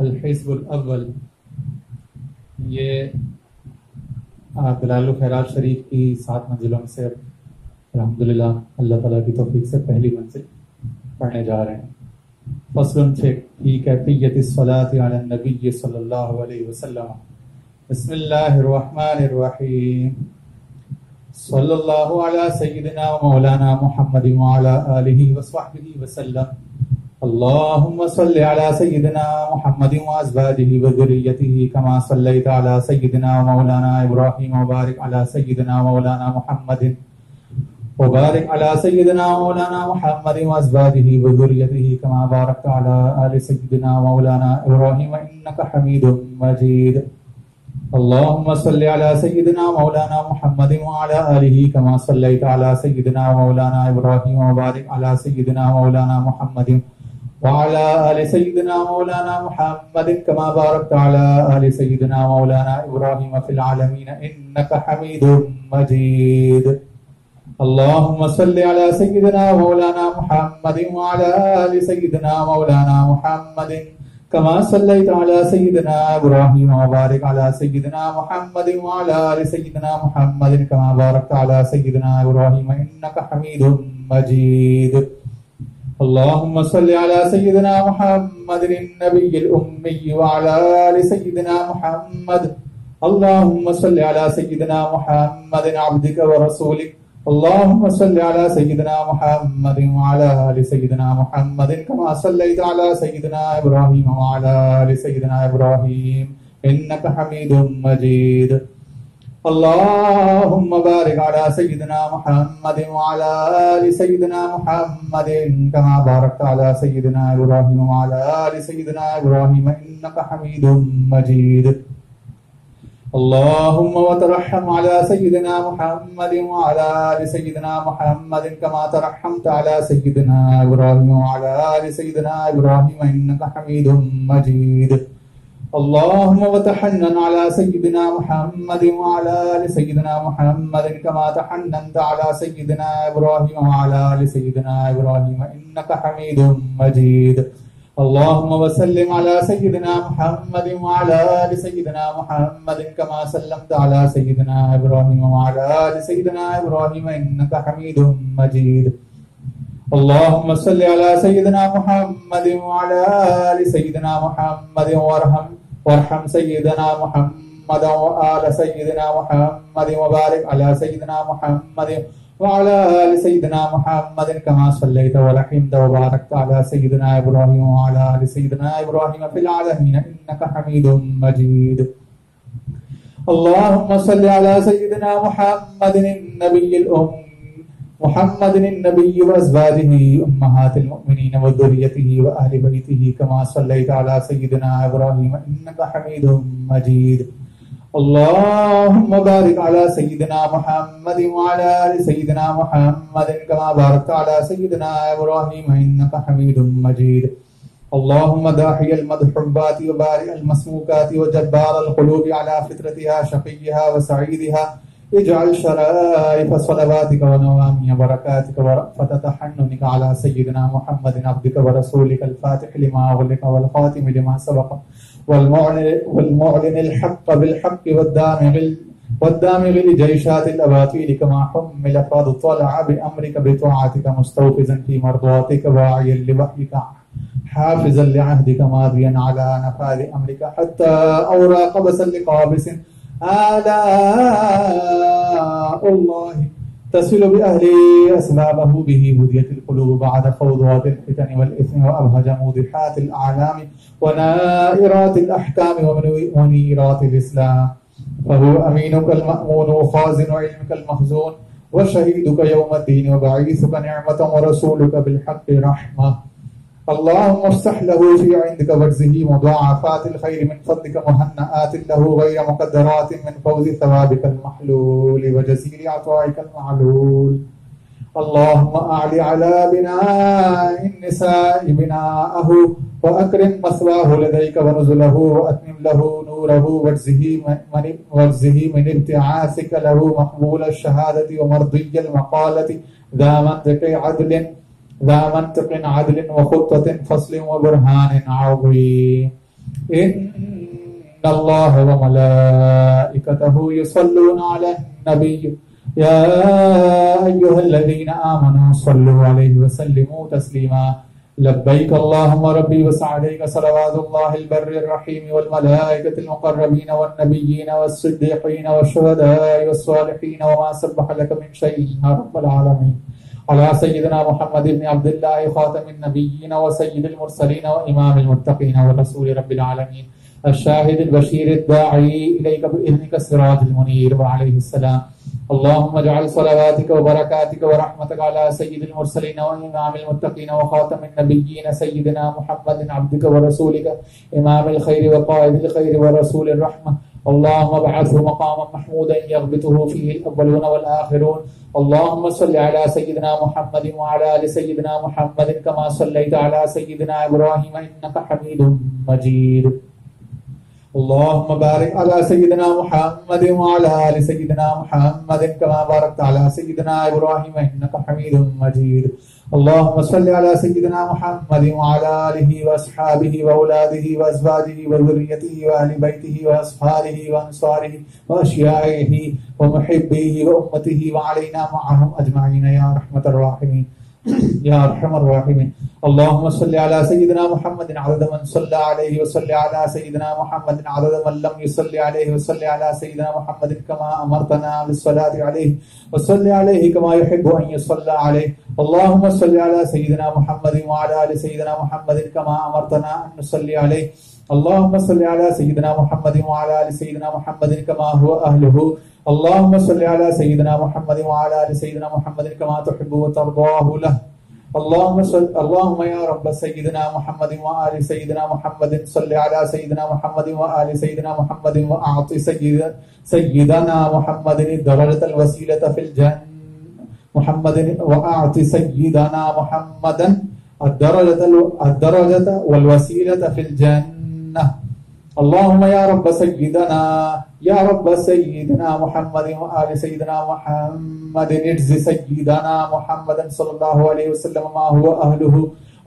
अल-हिज़्बुल अव्वल, ये दलाइल खैरात शरीफ की 7 मंजिलों में से अल्हम्दुलिल्लाह अल्लाह ताला की तौफीक से पहली मंजिल पढ़ने जा रहे हैं। फस्लुन फी कैफियतिस सलाति अला नबी सल्लल्लाहु अलैहि वसल्लम। बिस्मिल्लाहिर रहमानिर रहीम। सल्लल्लाहु अला सय्यिदिना व मौलाना मुहम्मदिन व अला आलिहि व स्वहबिहि वसल्लम। अल्लाहुम्मा सल्लि अला सय्यिदिना मुहम्मदिन व अज़वाजिहि व ज़ुर्रिय्यतिहि कमा सल्लैता अला सय्यिदिना व मौलाना इब्राहीम व बारिक अला सय्यिदिना व मौलाना मुहम्मदिन व बारिक अला सय्यिदिना व मौलाना मुहम्मदिन व अज़वाजिहि व ज़ुर्रिय्यतिहि कमा बारकता अला आलि सय्यिदिना व मौलाना इब्राहीम इन्नका हमीदुम मजीद। अल्लाहुम्मा सल्लि अला सय्यिदिना मौलाना मुहम्मदिन व अला आलिहि कमा सल्लैता अला सय्यिदिना मौलाना इब्राहीम व बारिक अला सय्यिदिना मौलाना मुहम्मदिन व अला आलि सय्यिदिना मौलाना मुहम्मदिन कमा बारकता अला आलि सय्यिदिना मौलाना इब्राहीम फिल आलमीन इन्नका हमीदुम मजीद। अल्लाहुम्मा सल्लि अला सय्यिदिना मौलाना मुहम्मदिन व अला आलि सय्यिदिना मौलाना मुहम्मदिन कमा सल्लैता अला सय्यिदिना इब्राहीम व बारिक अला सय्यिदिना मुहम्मदिन व अला आलि सय्यिदिना मुहम्मदिन कमा बारकता अला सय्यिदिना इब्राहीम इन्नका हमीदुम मजीद। अल्लाहुम्मा सल्लि अला सय्यिदिना मुहम्मदिन नबिय्यिल उम्मी व अला आलि सय्यिदिना मुहम्मद। अल्लाहुम्मा सल्लि अला सय्यिदिना मुहम्मदिन अब्दिका व रसूलिक। अल्लाहुम्मा सल्लि अला सय्यिदिना मुहम्मदिन व अला आलि सय्यिदिना मुहम्मदिन कमा सल्लैता अला सय्यिदिना इब्राहीम व अला आलि सय्यिदिना इब्राहीम इन्नका हमीदुम मजीद। अल्लाहुम्मा बारिक अला सय्यिदिना मुहम्मदिन व अला आलि सय्यिदिना मुहम्मदिन कमा बारकता अला सय्यिदिना इब्राहीम व अला आलि सय्यिदिना इब्राहीम इन्नका हमीदुम मजीद। अल्लाहुम्मा व तरहम अला सय्यिदिना मुहम्मदिन व अला आलि सय्यिदिना मुहम्मदिन कमा तरहमता अला सय्यिदिना इब्राहीम व अला आलि सय्यिदिना इब्राहीम इन्नका हमीदुम मजीद। अल्लाहुम्मा व तहन्नन अला सय्यिदिना मुहम्मदिन व अला आलि सय्यिदिना मुहम्मदिन कमा तहन्ननता अला सय्यिदिना इब्राहीम व अला आलि सय्यिदिना इब्राहीम इन्नका हमीदुम मजीद। अल्लाहुम्मा व सल्लिम अला सय्यिदिना मुहम्मदिन व अला आलि सय्यिदिना मुहम्मदिन कमा सल्लमता अला सय्यिदिना इब्राहीम व अला आलि सय्यिदिना इब्राहीम इन्नका हमीदुम मजीद। अल्लाहुम्मा सल्लि अला सय्यिदिना मुहम्मदिन व अला आलि सय्यिदिना मुहम्मदिन वरहम सय्यिदिना मुहम्मदन व आला सय्यिदिना मुहम्मदिन व बारिक अला सय्यिदिना मुहम्मदिन व अला आलि सय्यिदिना मुहम्मदिन कमा सल्लैता व रहिमता व बारकता अला सय्यिदिना इब्राहीम व अला आलि सय्यिदिना इब्राहीम फिल आलमीन इन्नका हमीदुम मजीद। अल्लाहुम्मा सल्लि अला सय्यिदिना मुहम्मदिन नबिय्यिल उम्मी मुहम्मदिन नबिय्यि व अज़वाजिहि उम्महातिल मुमिनीन व ज़ुर्रिय्यतिहि व अहलि बैतिहि कमा सल्लैता अला सय्यिदिना इब्राहीम इन्नका हमीदुम मजीद। अल्लाहुम्मा बारिक अला सय्यिदिना मुहम्मदिन व अला आलि सय्यिदिना मुहम्मदिन कमा बारकता अला सय्यिदिना इब्राहीम इन्नका हमीदुम मजीद। अल्लाहुम्मा दाहियल मदहुब्बाति व बारिअल मस्मूकाति व जब्बारल क़ुलूबि अला फित्रतिहा शक़िय्यहा व सईदिहा इजअल शराइफ सलवातिका व नवामिय बरकातिका व रफ़त तहन्नुनिका अला सय्यिदिना मुहम्मदिन अब्दिका व रसूलिकल फ़ातिह लिमा उग़लिक़ वल ख़ातिम लिमा सबक़ والمعلن الحق بالحق والدامغ لجيشات الأباطيل كما حمل قد طلع بأمرك بطاعتك مستوفزا في مرضاتك واعيا لوحيك حافظا لعهدك ماضيا على نفاذ أمرك حتى أورى قبسا لقابس آلاء الله تصل بأهله أسبابه به هديت القلوب بعد خوضات الفتن والإثم وأبهج موضحات الأعلام ونائرات الأحكام ومنيرات الإسلام فهو أمينك المأمون وخازن علمك المخزون وشهيدك يوم الدين وبعيثك نعمة ورسولك بالحق رحمة. اللهم افتح له في عندك ورزه مضاعفات الخير من فضلك مهنآت له غير مقدرات من فوز ثوابك المحلول وجزيل عطائك المعلول. اللهم أعلي على بناء النساء بناءه وأكرم مثواه لديك ونزله وأتمم له نوره وارزه من ابتعاثك له مقبول الشهادة ومرضي المقالة ذا منطق عدل وخطة فصل وبرهان عظيم. إن الله وملائكته يصلون على النبي يا أيها الذين آمنوا صلوا عليه وسلموا تسليما لبيك اللهم ربي وسعديك صلوات الله البر الرحيم والملائكة المقربين والنبيين والصديقين والشهداء والصالحين وما سبح لك من شيء يا رب العالمين على سيدنا محمد بن عبد الله خاتم النبيين وسيد المرسلين وإمام المتقين ورسول رب العالمين الشاهد البشير الداعي إليك بإذنك السراج المنير وعليه السلام اللهم اجعل صلواتك وبركاتك ورحمتك على سيد المرسلين وإمام المتقين وخاتم النبيين سيدنا محمد عبدك ورسولك إمام الخير وقائد الخير ورسول الرحمة اللهم ابعثه مقاما محمودا يغبطه فيه الأولون والآخرون اللهم صل على سيدنا محمد وعلى آل سيدنا محمد كما صليت على سيدنا إبراهيم إنك حميد مجيد اللهم بارك على سيدنا محمد وعلى آل سيدنا محمد كما باركت على سيدنا إبراهيم إنك حميد مجيد اللهم صل على سيدنا محمد وعلى آله وأصحابه وأولاده وأزواجه وذريته وأهل بيته وأصحابه وأنصاره وأشياعه ومحبيه وأمته وعلينا معهم أجمعين يا رحمة الراحمين يا أرحم الراحمين اللهم صل على سيدنا محمد عدد من صلى عليه وصل على سيدنا محمد عدد من لم يصلي عليه وصل على سيدنا محمد كما أمرتنا بالصلاة عليه وصل عليه كما يحب أن يصلى عليه اللهم صل على سيدنا محمد وعلى آل سيدنا محمد كما أمرتنا أن نصلي عليه اللهم صل على سيدنا محمد وعلى آل سيدنا محمد كما هو أهله اللهم صل على سيدنا محمد وعلى آل سيدنا محمد كما تحب وترضاه له اللهم يا رب سيدنا محمد وآل سيدنا محمد صل على سيدنا محمد وآل سيدنا محمد وأعط سيدنا محمد الدرجة الوسيلة في الجنة محمد وأعط سيدنا محمدا الدرجة والوسيلة في الجنة اللهم يا رب سيدنا محمد وآل سيدنا محمد اجز سيدنا محمد صلى الله عليه وسلم ما هو أهله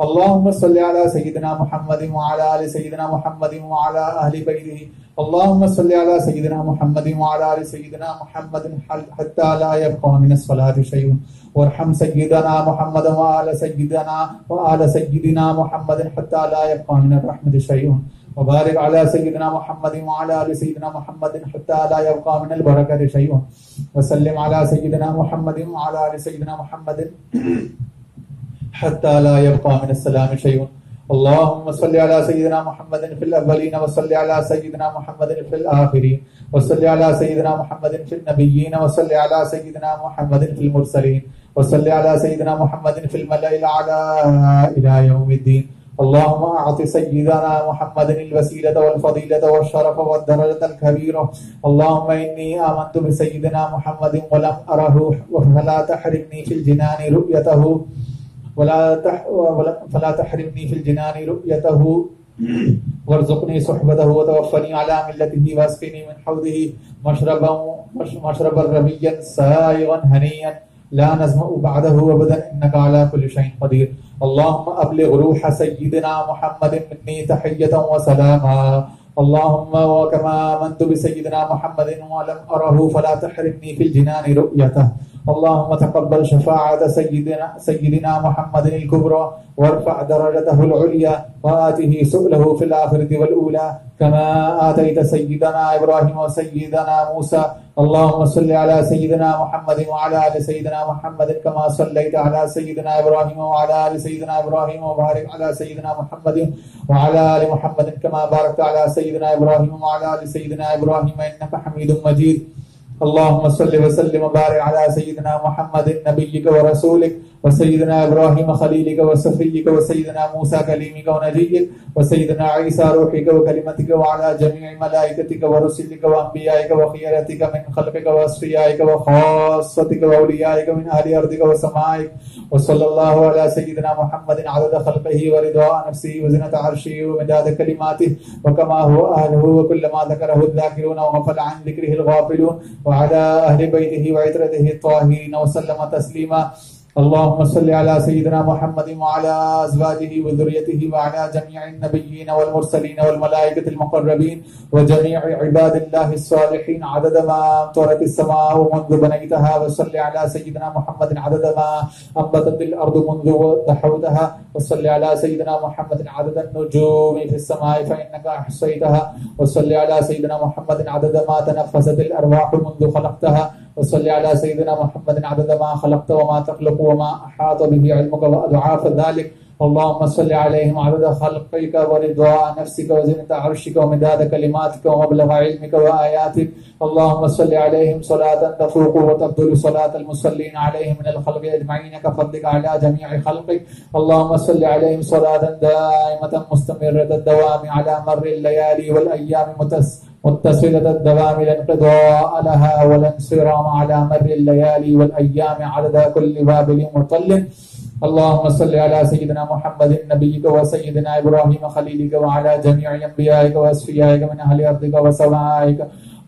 اللهم صل على سيدنا محمد وعلى آل سيدنا محمد وعلى أهل بيته اللهم صل على سيدنا محمد وعلى آل سيدنا محمد حتى لا يبقى من الصلاة شيء وارحم سيدنا محمد وآل سيدنا محمد حتى لا يبقى من الرحمة شيء وبارك على سيدنا محمد وعلى آل سيدنا محمد حتى لا يبقى من البركة شيء وسلم على سيدنا محمد وعلى آل سيدنا محمد حتى لا يبقى من السلام شيء اللهم صل على سيدنا محمد في الأولين وصل على سيدنا محمد في الآخرين وصل على سيدنا محمد في النبيين وصل على سيدنا محمد في المرسلين وصل على سيدنا محمد في الملأ الأعلى إلى يوم الدين اللهم أعط سيدنا محمد الوسيلة والفضيلة والشرف والدرجة الكبيرة اللهم إني آمنت بسيدنا محمد ولم أره فلا تحرمني في الجنان رؤيته فلا تحرمني في الجنان رؤيته وارزقني صحبته وتوفني على ملته واسقني من حوضه مشربا ربيا سائغا هنيا لا نزمأ بعده أبدا إنك على كل شيء قدير اللهم أبلغ روح سيدنا محمد مني تحية وسلاما اللهم وكما آمنت بسيدنا محمد ولم أره فلا تحرمني في الجنان رؤيته اللهم تقبل شفاعة سيدنا محمد الكبرى وارفع درجته العليا وآته سؤله في الآخرة والأولى كما آتيت سيدنا إبراهيم وسيدنا موسى اللهم صل على سيدنا محمد وعلى آل سيدنا محمد كما صليت على سيدنا إبراهيم وعلى آل سيدنا إبراهيم وبارك على سيدنا محمد وعلى آل محمد كما باركت على سيدنا إبراهيم وعلى آل سيدنا إبراهيم إنك حميد مجيد اللهم صل وسلم وبارك على سيدنا محمد نبيك ورسولك وسيدنا إبراهيم خليلك وصفيك وسيدنا موسى كليمك ونبيك وسيدنا عيسى روحك وكلمتك وعلى جميع ملائكتك ورسلك وأنبيائك وخيرتك من خلقك وأصفيائك وخاصتك وأوليائك من أهل أرضك وسمائك وصلى الله على سيدنا محمد عدد خلقه ورضاء نفسه وزنة عرشه ومداد كلماته وكما هو أهله وكلما ذكره الذاكرون وغفل عن ذكره الغافلون وعلى أهل بيته وعترته الطاهرين وسلم تسليما اللهم صل على سيدنا محمد وعلى أزواجه وذريته وعلى جميع النبيين والمرسلين والملائكة المقربين وجميع عباد الله الصالحين عدد ما أمطرت السماء منذ بنيتها. وصل على سيدنا محمد عدد ما أنبتت الأرض منذ دحوتها. وصل على سيدنا محمد عدد النجوم في السماء فإنك أحصيتها. وصل على سيدنا محمد عدد ما تنفست الأرواح منذ خلقتها. وصل على سيدنا محمد عدد ما خلقت وما تخلق وما أحاط به علمك وأضعاف ذلك. اللهم صل عليهم عدد خلقك ورضاء نفسك وزنة عرشك ومداد كلماتك ومبلغ علمك وآياتك. اللهم صل عليهم صلاة تفوق وتبدل صلاة المصلين عليهم من الخلق أجمعين كفضلك على جميع خلقك. اللهم صل عليهم صلاة دائمة مستمرة الدوام على مر الليالي والأيام متصلة الدوام لا انقضاء لها ولا انصرام على مر الليالي والأيام عدد كل بابل مطل. اللهم صل على سيدنا محمد نبيك وسيدنا إبراهيم خليلك وعلى جميع أنبيائك وأصفيائك من أهل أرضك وسمائك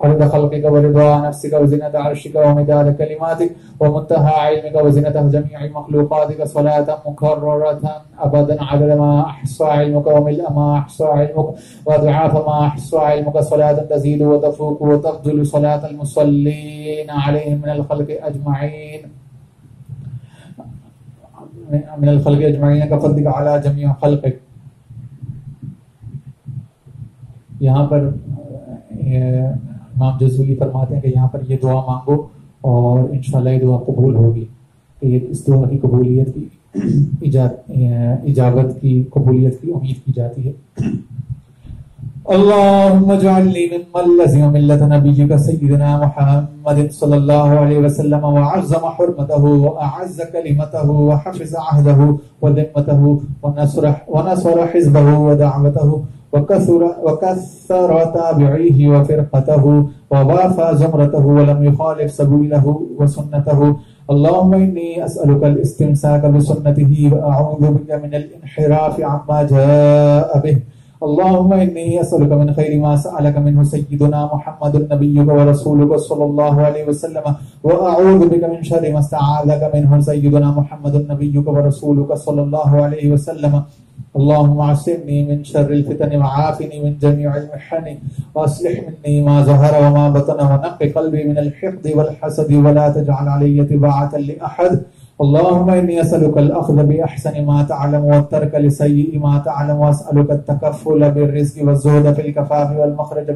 عدد خلقك ورضا نفسك وزنة عرشك ومداد كلماتك ومنتهى علمك وزنة جميع مخلوقاتك صلاة مكررة أبدا عدد ما أحصى علمك وملء ما أحصى علمك وأضعاف ما أحصى علمك صلاة تزيد وتفوق وتفضل صلاة المصلين عليهم من الخلق أجمعين كفضلك على जमीअ खल्क़िक। यहाँ पर इमाम जज़ूली फरमाते हैं कि यहाँ पर ये दुआ मांगो और इंशाअल्लाह ये दुआ कबूल होगी। तो ये इस दुआ की कबूलियत की इजाबत की कबूलियत की उम्मीद की जाती है। अल्लाहुम्मा जअलनी मिम्मन लज़िम मिल्लत नबिय्यिका सय्यिदिना मुहम्मद सल्लल्लाहु अलैहि वसल्लम व अज़्ज़म हुर्मतहु व अअज़्ज़ कलिमतहु व हफ़िज़ अहदहु व ज़िम्मतहु व नसर हिज़्बहु व दअवतहु व कस्सर ताबिईही व फ़िरक़तहु व वाफ़ा ज़ुमरतहु व लम युख़ालिफ़ सबीलहु व सुन्नतहु। अल्लाहुम्मा इन्नी अस्अलुका अल-इस्तिमसाक बिसुन्नतिही व अऊज़ु बिका मिनल इन्हिराफ़ अम्मा जाअ बिहि। अल्लाहुम्मा इन्नी अस्अलुका मिन खैरि मा सअलका मिन्हु सय्यिदुना मुहम्मदुन नबिय्युका व रसूलुका सल्लल्लाहु अलैहि वसल्लम व अऊज़ु बिका मिन शर्रि मा इस्तa'ाज़का मिन्हु सय्यिदुना मुहम्मदुन नबिय्युका व रसूलुका सल्लल्लाहु अलैहि वसल्लम। अल्लाहुम्मा असिमनी मिन शर्रिल फितनि व आफ़िनी मिन जमीइल मिहनी व अस्लिह मिन्नी मा ज़हरा व मा बतन व नक़्क़ि क़ल्बी मिनल हिक़्दि वल हसदि व ला तजअल अलैया तिबाअतन लि अहद। अल्लाहुम्मा इन्नी अस्अलुका अल-अख़्ज़ बिअहसनि मा तअलम व तर्क लिसय्यि मा तअलम व अस्अलुका अत-तकफ़्फ़ुल बिर्रिज़्क़ि वज़्ज़ुहद फ़िल कफ़ाफ़ि वल मख़रज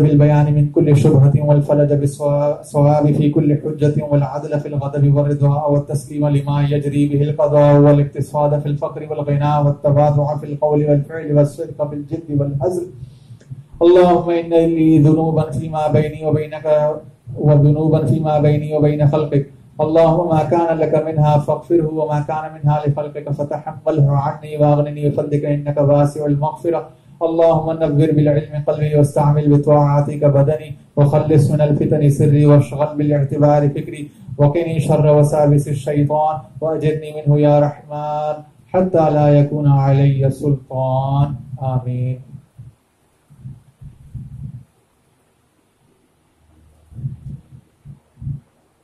बिल बयान मिन कुल्लि शुबहतिन वल फ़रज बिस्सवाबि फ़ी कुल्लि हुज्जतिन वल अदल फ़िल ग़ज़बि वर रिज़्वा व तस्लीम लिमा यजरी बिहिल क़ज़ा वल इक़्तिसाद फ़िल फ़क़्रि वल ग़िना वत तवाज़ुअ फ़िल क़ौलि वल फ़िअलि वस्सिद्क़ फ़िल जिद्दि वल हज़्ल। अल्लाहुम्मा इन्ना ली ज़ुनूबन फ़ीमा बैनी व बैनका वज़ुनूबन फ़ीमा बैनी व बैन ख़ल्क़िक। अल्लाहुम्मा मा कान लका मिन्हा फ़ग़फ़िरहु व मा कान मिन्हा लिख़ल्क़िक फ़तहम्मलहु अन्नी वअग़निनी बिफ़ज़लिका इन्नका वासिउल मग़फ़िरह। अल्लाहुम्मा नव्विर बिल इल्मि क़ल्बी वस्तअमिल बित्वाअतिका बदनी व ख़ल्लिस मिनल फ़ितनि सिर्री वशग़ल बिल इअ्तिबारि फ़िक्री वक़िनी शर्र वसाविसिश शैतान वअजिरनी मिन्हु या रहमान हत्ता ला यकूना अलैया सुल्तान। आमीन।